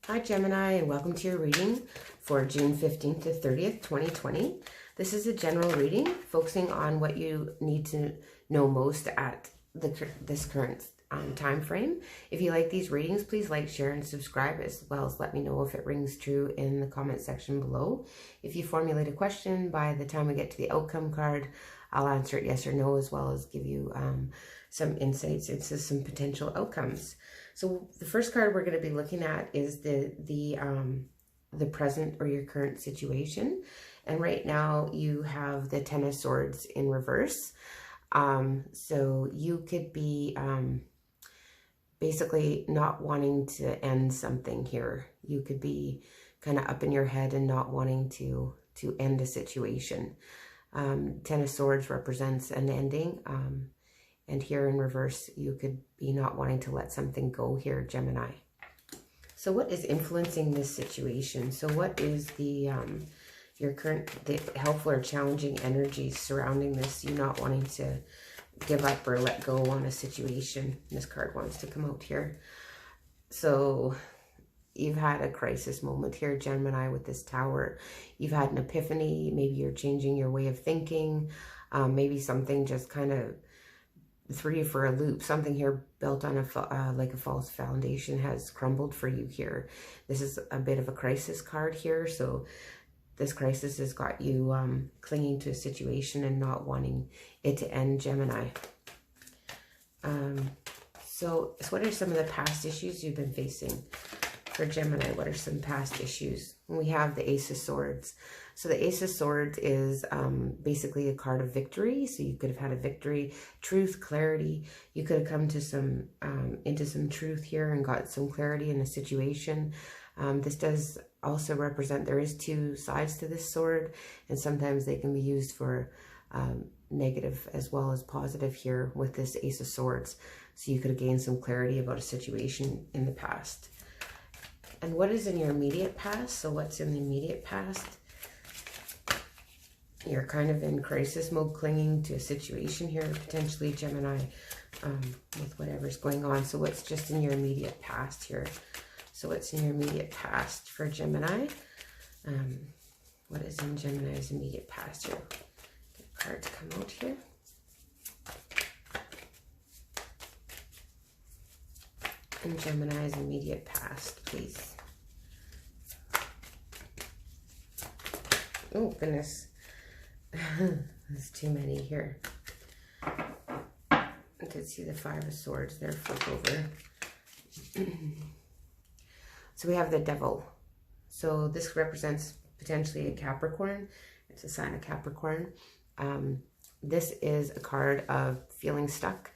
Hi Gemini, and welcome to your reading for June 15th to 30th, 2020. This is a general reading focusing on what you need to know most at this current time frame. If you like these readings, please like, share, and subscribe, as well as let me know if it rings true in the comment section below. If you formulate a question, by the time we get to the outcome card, I'll answer it yes or no, as well as give you some insights into some potential outcomes. So the first card we're going to be looking at is the present or your current situation. And right now you have the Ten of Swords in reverse. So you could be basically not wanting to end something here. You could be kind of up in your head and not wanting to end a situation. Ten of Swords represents an ending. And here in reverse, you could be not wanting to let something go here, Gemini. So what is influencing this situation? So what is the helpful or challenging energies surrounding this, you not wanting to give up or let go on a situation? This card wants to come out here. So you've had a crisis moment here, Gemini, with this Tower. You've had an epiphany. Maybe you're changing your way of thinking. Maybe something just kind of threw you for a loop. Something here built on like a false foundation has crumbled for you here. This is a bit of a crisis card here. So this crisis has got you clinging to a situation and not wanting it to end, Gemini. So what are some of the past issues you've been facing for Gemini? What are some past issues? We have the Ace of Swords. So the Ace of Swords is basically a card of victory. So you could have had a victory, truth, clarity. You could have come to into some truth here and got some clarity in a situation. This does also represent, there is two sides to this sword, and sometimes they can be used for negative as well as positive here with this Ace of Swords. So you could have gained some clarity about a situation in the past. And what is in your immediate past? So what's in the immediate past? You're kind of in crisis mode, clinging to a situation here, potentially, Gemini, with whatever's going on. So what's just in your immediate past here? So what's in your immediate past for Gemini? What is in Gemini's immediate past here? Get a card to come out here. In Gemini's immediate past, please. Oh, goodness. There's too many here. I could see the Five of Swords there flip over. So we have the Devil. So this represents potentially a Capricorn. It's a sign of Capricorn. This is a card of feeling stuck,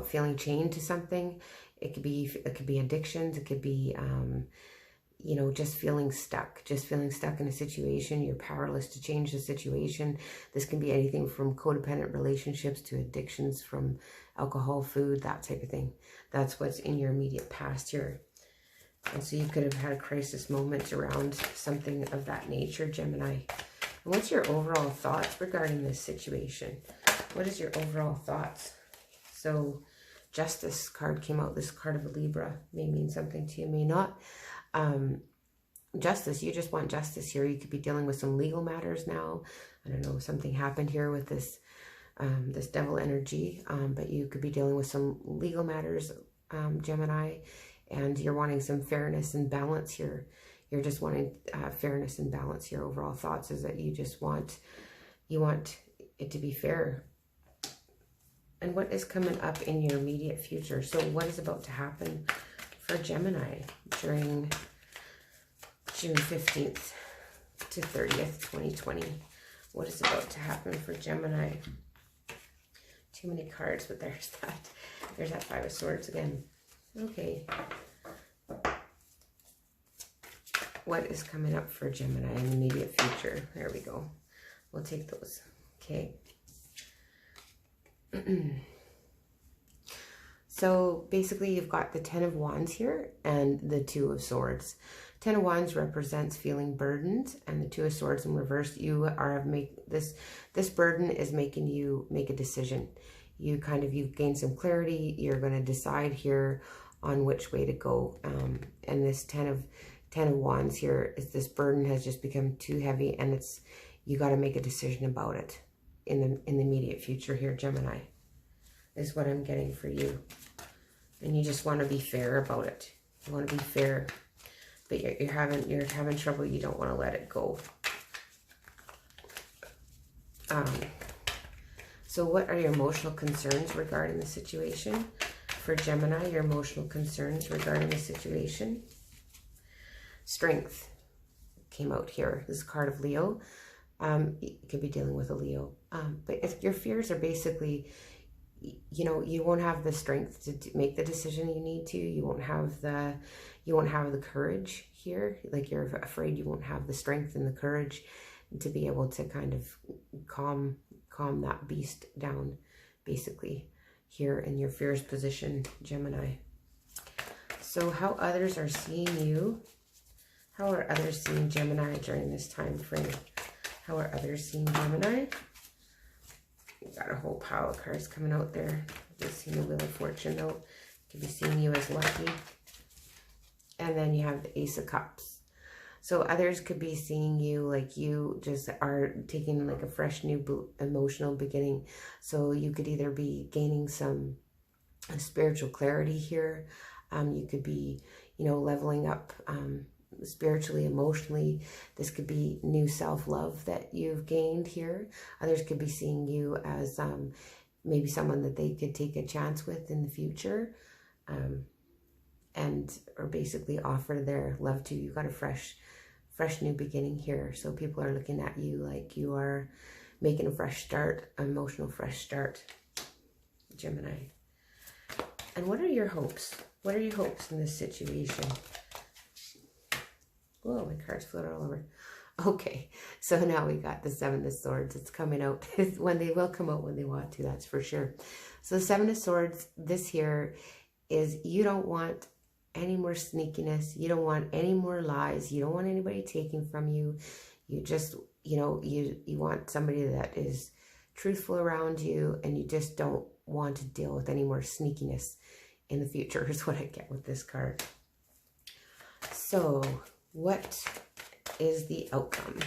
feeling chained to something. It could be addictions. It could be you know, just feeling stuck in a situation. You're powerless to change the situation. This can be anything from codependent relationships to addictions from alcohol, food, that type of thing. That's what's in your immediate past here. And so you could have had a crisis moment around something of that nature, Gemini. And what's your overall thoughts regarding this situation? What is your overall thoughts? So Justice card came out. This card of a Libra may mean something to you, may not. Justice, you just want justice here. You could be dealing with some legal matters now. I don't know, something happened here with this this Devil energy, but you could be dealing with some legal matters, Gemini, and you're wanting some fairness and balance here. You're just wanting fairness and balance. Your overall thoughts is that you want it to be fair. And what is coming up in your immediate future? So what is about to happen for Gemini during June 15th to 30th, 2020? What is about to happen for Gemini? Too many cards, but there's that Five of Swords again. Okay. What is coming up for Gemini in the immediate future? There we go. We'll take those. Okay. So basically you've got the Ten of Wands here and the Two of Swords. Ten of Wands represents feeling burdened, and the Two of Swords in reverse, you are this burden is making you make a decision. You've gained some clarity. You're going to decide here on which way to go. And this Ten of Wands here is this burden has just become too heavy, and you got to make a decision about it in the immediate future here, Gemini, is what I'm getting for you. And you just want to be fair about it. You want to be fair, but you're having trouble. You don't want to let it go. So what are your emotional concerns regarding the situation? For Gemini, your emotional concerns regarding the situation. Strength came out here. This is a card of Leo. You could be dealing with a Leo. But if your fears are basically, you know, you won't have the strength to make the decision you need to. You won't have the courage here. Like, you're afraid you won't have the strength and the courage to be able to kind of calm that beast down, basically, here in your fears position, Gemini. So how others are seeing you, how are others seeing Gemini during this time frame? How are others seeing Gemini? We've got a whole pile of cards coming out there. Just seeing the Wheel of Fortune though. Could be seeing you as lucky. And then you have the Ace of Cups. So others could be seeing you like you just are taking like a fresh new emotional beginning. So you could either be gaining some spiritual clarity here. You could be, you know, leveling up spiritually, emotionally. This could be new self-love that you've gained here. Others could be seeing you as maybe someone that they could take a chance with in the future, or basically offer their love to. You got a fresh new beginning here. So people are looking at you like you are making a fresh start, emotional fresh start, Gemini. And what are your hopes? What are your hopes in this situation? Whoa, my cards float all over. Okay, so now we got the Seven of Swords. It's coming out. When they will come out when they want to, that's for sure. So the Seven of Swords, this here is you don't want any more sneakiness. You don't want any more lies. You don't want anybody taking from you. You just, you know, you want somebody that is truthful around you, and you just don't want to deal with any more sneakiness in the future is what I get with this card. So what is the outcome?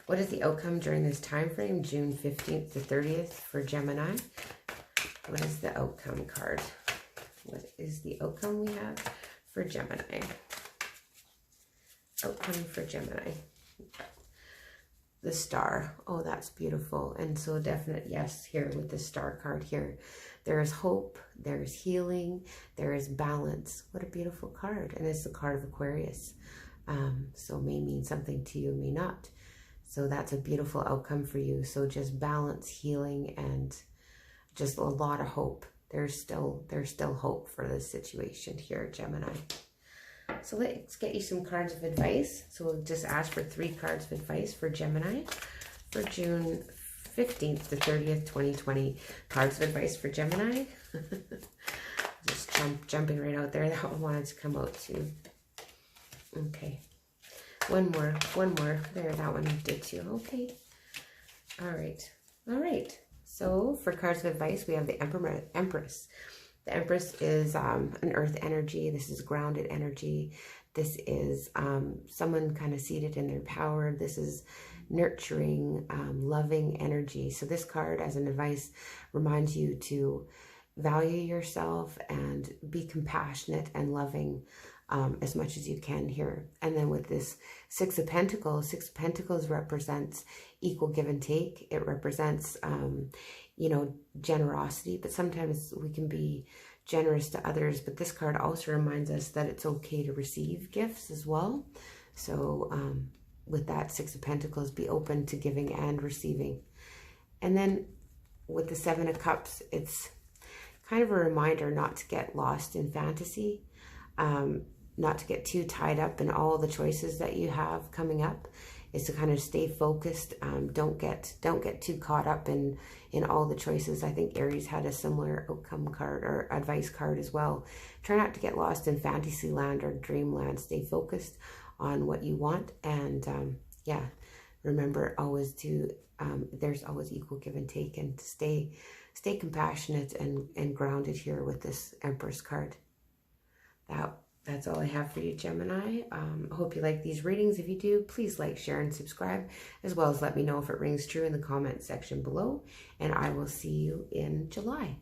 What is the outcome during this time frame, June 15th to 30th for Gemini? What is the outcome card? What is the outcome we have for Gemini? Outcome for Gemini. The Star. Oh, that's beautiful. And so definite yes here with the Star card here. There is hope, there is healing, there is balance. What a beautiful card. And it's the card of Aquarius. So may mean something to you, may not. So that's a beautiful outcome for you. So just balance, healing, and just a lot of hope. There's still hope for this situation here, Gemini. So let's get you some cards of advice. So we'll just ask for 3 cards of advice for Gemini for June 15th to 30th, 2020. Cards of advice for Gemini. Just jumping right out there. That one wanted to come out too. Okay. One more. There, that one did too. Okay. All right. So for cards of advice, we have the Empress. The Empress is an earth energy. This is grounded energy. This is someone kind of seated in their power. This is nurturing, loving energy. So this card, as an advice, reminds you to value yourself and be compassionate and loving as much as you can here. And then with this Six of Pentacles represents equal give and take. It represents, you know, generosity, but sometimes we can be generous to others. But this card also reminds us that it's okay to receive gifts as well. So with that Six of Pentacles, be open to giving and receiving. And then with the Seven of Cups, it's kind of a reminder not to get lost in fantasy, not to get too tied up in all the choices that you have coming up. Is to kind of stay focused. Don't get too caught up in all the choices. I think Aries had a similar outcome card or advice card as well. Try not to get lost in fantasy land or dreamland. Stay focused on what you want, and yeah, remember always to there's always equal give and take, and to stay compassionate and grounded here with this Empress card. That's all I have for you, Gemini. I hope you like these readings. If you do, please like, share, and subscribe, as well as let me know if it rings true in the comment section below. And I will see you in July.